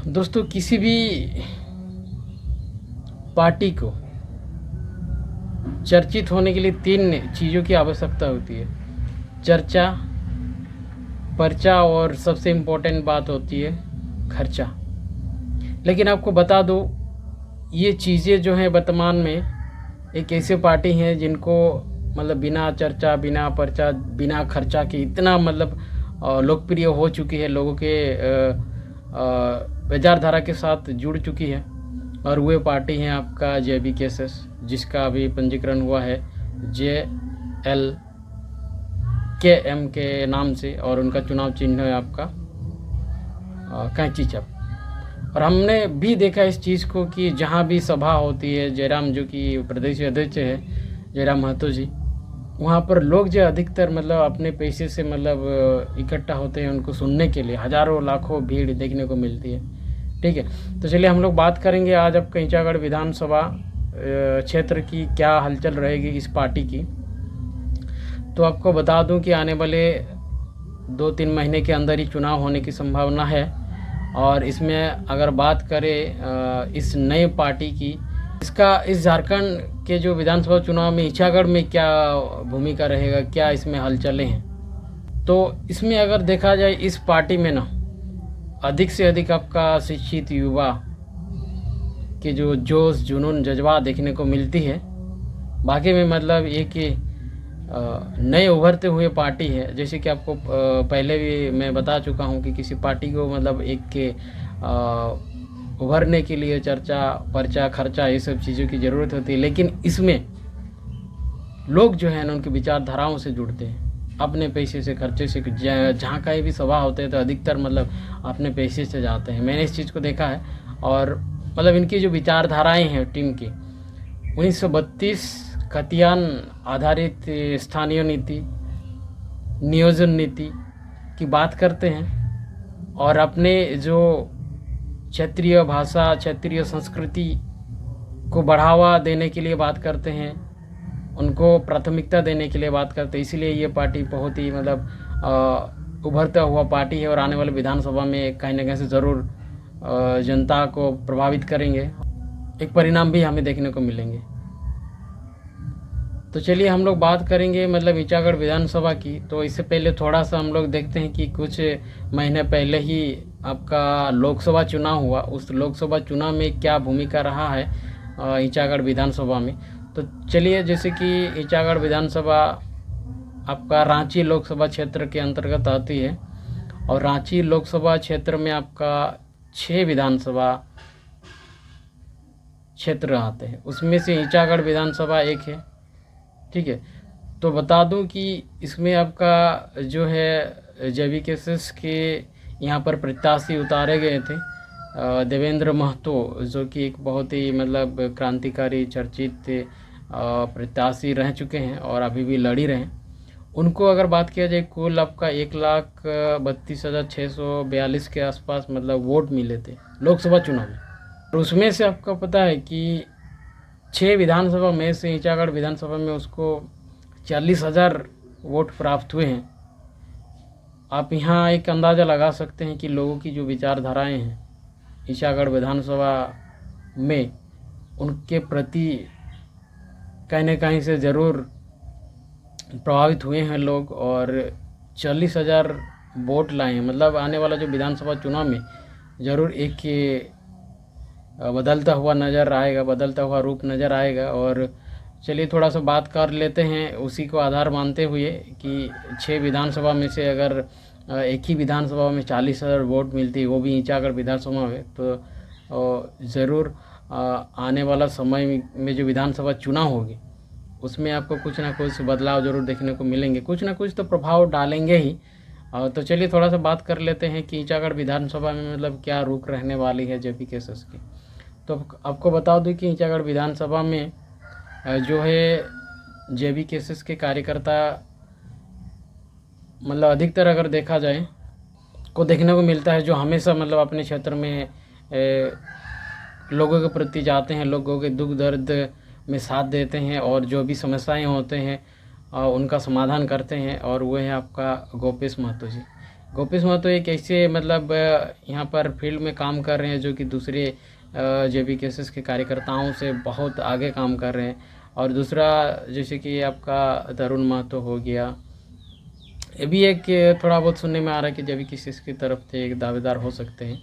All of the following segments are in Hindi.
दोस्तों, किसी भी पार्टी को चर्चित होने के लिए 3 चीज़ों की आवश्यकता होती है: चर्चा, पर्चा और सबसे इम्पोर्टेंट बात होती है खर्चा। लेकिन आपको बता दूं, ये चीज़ें जो हैं वर्तमान में एक ऐसे पार्टी हैं जिनको मतलब बिना चर्चा, बिना पर्चा, बिना खर्चा के इतना मतलब लोकप्रिय हो चुकी है, लोगों के विचारधारा के साथ जुड़ चुकी है। और वो पार्टी है आपका JBKSS, जिसका अभी पंजीकरण हुआ है JLKM के नाम से, और उनका चुनाव चिन्ह है आपका कैंची चप। और हमने भी देखा इस चीज़ को कि जहाँ भी सभा होती है, जयराम जो कि प्रदेश अध्यक्ष है, जयराम महतो जी, वहाँ पर लोग जो अधिकतर मतलब अपने पैसे से मतलब इकट्ठा होते हैं उनको सुनने के लिए। हज़ारों लाखों भीड़ देखने को मिलती है। ठीक है, तो चलिए हम लोग बात करेंगे आज अब कैंचागढ़ विधानसभा क्षेत्र की क्या हलचल रहेगी इस पार्टी की। तो आपको बता दूं कि आने वाले 2-3 महीने के अंदर ही चुनाव होने की संभावना है। और इसमें अगर बात करें इस नई पार्टी की, इस झारखंड के जो विधानसभा चुनाव में इचागढ़ में क्या भूमिका रहेगा, क्या इसमें हलचलें हैं, तो इसमें अगर देखा जाए इस पार्टी में ना अधिक से अधिक आपका शिक्षित युवा के जो जोश, जुनून, जज्बा देखने को मिलती है। बाकी में मतलब एक नए उभरते हुए पार्टी है। जैसे कि आपको पहले भी मैं बता चुका हूं कि किसी पार्टी को मतलब एक के उभरने के लिए चर्चा, पर्चा, खर्चा, ये सब चीज़ों की ज़रूरत होती है। लेकिन इसमें लोग जो है ना उनकी विचारधाराओं से जुड़ते हैं, अपने पैसे से, खर्चे से। जहाँ कहीं भी सभा होते हैं तो अधिकतर मतलब अपने पैसे से जाते हैं। मैंने इस चीज़ को देखा है। और मतलब इनकी जो विचारधाराएं हैं टीम की, 1932 खतियान आधारित स्थानीय नीति, नियोजन नीति की बात करते हैं। और अपने जो क्षेत्रीय भाषा, क्षेत्रीय संस्कृति को बढ़ावा देने के लिए बात करते हैं, उनको प्राथमिकता देने के लिए बात करते हैं। इसीलिए ये पार्टी बहुत ही मतलब उभरता हुआ पार्टी है और आने वाले विधानसभा में कहीं ना कहीं से ज़रूर जनता को प्रभावित करेंगे। एक परिणाम भी हमें देखने को मिलेंगे। तो चलिए हम लोग बात करेंगे मतलब इचागढ़ विधानसभा की। तो इससे पहले थोड़ा सा हम लोग देखते हैं कि कुछ महीने पहले ही आपका लोकसभा चुनाव हुआ। उस लोकसभा चुनाव में क्या भूमिका रहा है इचागढ़ विधानसभा में। तो चलिए, जैसे कि इचागढ़ विधानसभा आपका रांची लोकसभा क्षेत्र के अंतर्गत आती है। और रांची लोकसभा क्षेत्र में आपका 6 विधानसभा क्षेत्र आते हैं, उसमें से इचागढ़ विधानसभा एक है। ठीक है, तो बता दूं कि इसमें आपका जो है JBKSS के यहाँ पर प्रत्याशी उतारे गए थे देवेंद्र महतो, जो कि एक बहुत ही मतलब क्रांतिकारी, चर्चित प्रत्याशी रह चुके हैं और अभी भी लड़ी रहे हैं। उनको अगर बात किया जाए, कुल आपका 1,32,642 के आसपास मतलब वोट मिले थे लोकसभा चुनाव में। और उसमें से आपको पता है कि 6 विधानसभा में से इचागढ़ विधानसभा में उसको 40,000 वोट प्राप्त हुए हैं। आप यहाँ एक अंदाज़ा लगा सकते हैं कि लोगों की जो विचारधाराएं हैं इचागढ़ विधानसभा में, उनके प्रति कहीं न कहीं से ज़रूर प्रभावित हुए हैं लोग। और 40,000 वोट लाए हैं। मतलब आने वाला जो विधानसभा चुनाव में ज़रूर एक बदलता हुआ नज़र आएगा, बदलता हुआ रूप नज़र आएगा। और चलिए थोड़ा सा बात कर लेते हैं उसी को आधार मानते हुए कि 6 विधानसभा में से अगर एक ही विधानसभा में 40,000 वोट मिलती है, वो भी इचागढ़ विधानसभा में, तो ज़रूर आने वाला समय में जो विधानसभा चुनाव होगी उसमें आपको कुछ ना कुछ बदलाव ज़रूर देखने को मिलेंगे, कुछ ना कुछ तो प्रभाव डालेंगे ही। तो चलिए थोड़ा सा बात कर लेते हैं कि इचागढ़ विधानसभा में मतलब क्या रुख रहने वाली है JBKSS की। तो आपको बता दूं कि इचागढ़ विधानसभा में जो है JBKSS के कार्यकर्ता मतलब अधिकतर अगर देखा जाए को देखने को मिलता है, जो हमेशा मतलब अपने क्षेत्र में लोगों के प्रति जाते हैं, लोगों के दुख दर्द में साथ देते हैं और जो भी समस्याएं होते हैं उनका समाधान करते हैं। और वो है आपका गोपेश महतो जी। गोपेश महतो एक ऐसे मतलब यहाँ पर फील्ड में काम कर रहे हैं जो कि दूसरे JBKSS के कार्यकर्ताओं से बहुत आगे काम कर रहे हैं। और दूसरा जैसे कि आपका तरुण महतो हो गया, ये भी एक थोड़ा बहुत सुनने में आ रहा है कि JBKSS की तरफ से एक दावेदार हो सकते हैं।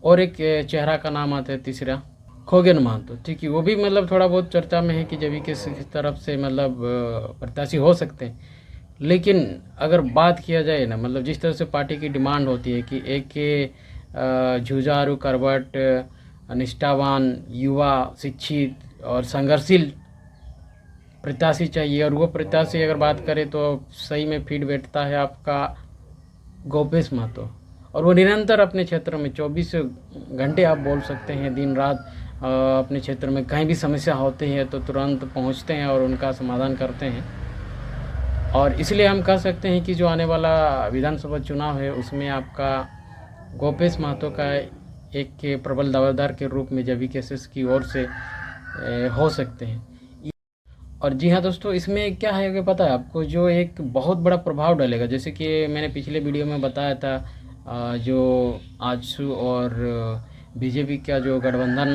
और एक चेहरा का नाम आता है तीसरा, खोगन महतो, ठीक है, वो भी मतलब थोड़ा बहुत चर्चा में है कि JBKSS की तरफ से मतलब प्रत्याशी हो सकते हैं। लेकिन अगर बात किया जाए ना, मतलब जिस तरह से पार्टी की डिमांड होती है कि एक जुझारू, करवट, निष्ठावान, युवा, शिक्षित और संघर्षशील प्रत्याशी चाहिए, और वो प्रत्याशी अगर बात करें तो सही में फिट बैठता है आपका गोपेश महतो। और वो निरंतर अपने क्षेत्र में 24 घंटे आप बोल सकते हैं, दिन रात अपने क्षेत्र में कहीं भी समस्या होती है तो तुरंत पहुंचते हैं और उनका समाधान करते हैं। और इसलिए हम कह सकते हैं कि जो आने वाला विधानसभा चुनाव है उसमें आपका गोपेश महतो का एक प्रबल दावेदार के रूप में JBKSS की ओर से हो सकते हैं। और जी हाँ दोस्तों, इसमें क्या है कि पता है आपको, जो एक बहुत बड़ा प्रभाव डालेगा, जैसे कि मैंने पिछले वीडियो में बताया था, जो आजसू और BJP का जो गठबंधन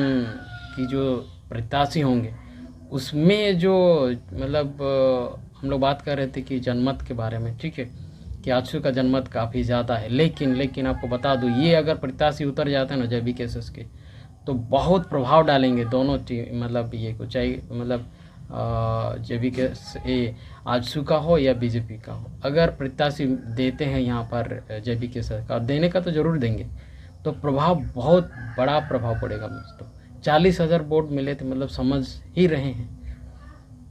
की जो प्रत्याशी होंगे उसमें जो मतलब हम लोग बात कर रहे थे कि जनमत के बारे में, ठीक है, कि आजसू का जनमत काफ़ी ज़्यादा है। लेकिन आपको बता दूँ, ये अगर प्रत्याशी उतर जाते हैं ना JBKSS के, तो बहुत प्रभाव डालेंगे दोनों टीम, मतलब ये को चाहिए मतलब JBKSS आजसू का हो या BJP का हो, अगर प्रत्याशी देते हैं यहाँ पर JBKSS का, देने का तो ज़रूर देंगे, तो प्रभाव बहुत बड़ा प्रभाव पड़ेगा दोस्तों। 40,000 वोट मिले थे, मतलब समझ ही रहे हैं,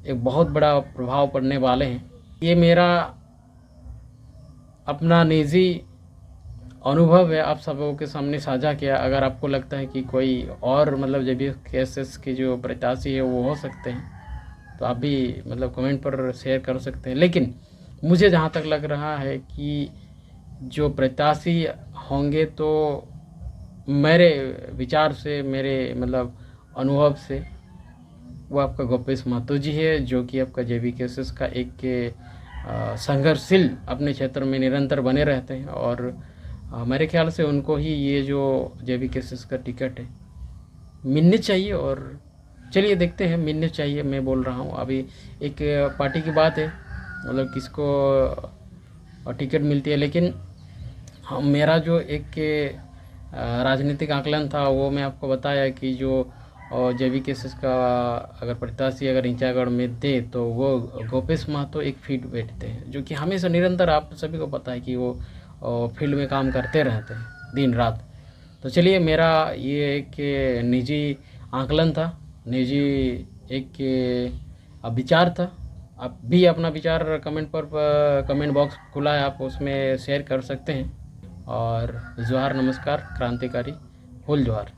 एक बहुत बड़ा प्रभाव पड़ने वाले हैं। ये मेरा अपना निजी अनुभव है, आप सबों के सामने साझा किया। अगर आपको लगता है कि कोई और मतलब JBKSS के जो प्रत्याशी है वो हो सकते हैं, तो आप भी मतलब कमेंट पर शेयर कर सकते हैं। लेकिन मुझे जहाँ तक लग रहा है कि जो प्रत्याशी होंगे, तो मेरे विचार से, मेरे मतलब अनुभव से, वो आपका गोपेश महतो जी है, जो कि आपका JBKSS का एक संघर्षशील अपने क्षेत्र में निरंतर बने रहते हैं। और मेरे ख्याल से उनको ही ये जो JBKSS का टिकट है मिलनी चाहिए। और चलिए देखते हैं, मिलने चाहिए, मैं बोल रहा हूँ। अभी एक पार्टी की बात है, मतलब किसको टिकट मिलती है, लेकिन मेरा जो एक राजनीतिक आकलन था वो मैं आपको बताया कि जो JBKSS का अगर प्रत्याशी अगर इंचागढ़ में दे, तो वो गोपेश महतो एक फील्ड बैठते हैं, जो कि हमेशा निरंतर, आप सभी को पता है कि वो फील्ड में काम करते रहते हैं दिन रात। तो चलिए, मेरा ये एक निजी आकलन था, निजी एक विचार था। आप भी अपना विचार कमेंट बॉक्स खुला है, आप उसमें शेयर कर सकते हैं। और जोहार, नमस्कार, क्रांतिकारी, हुल जोहार।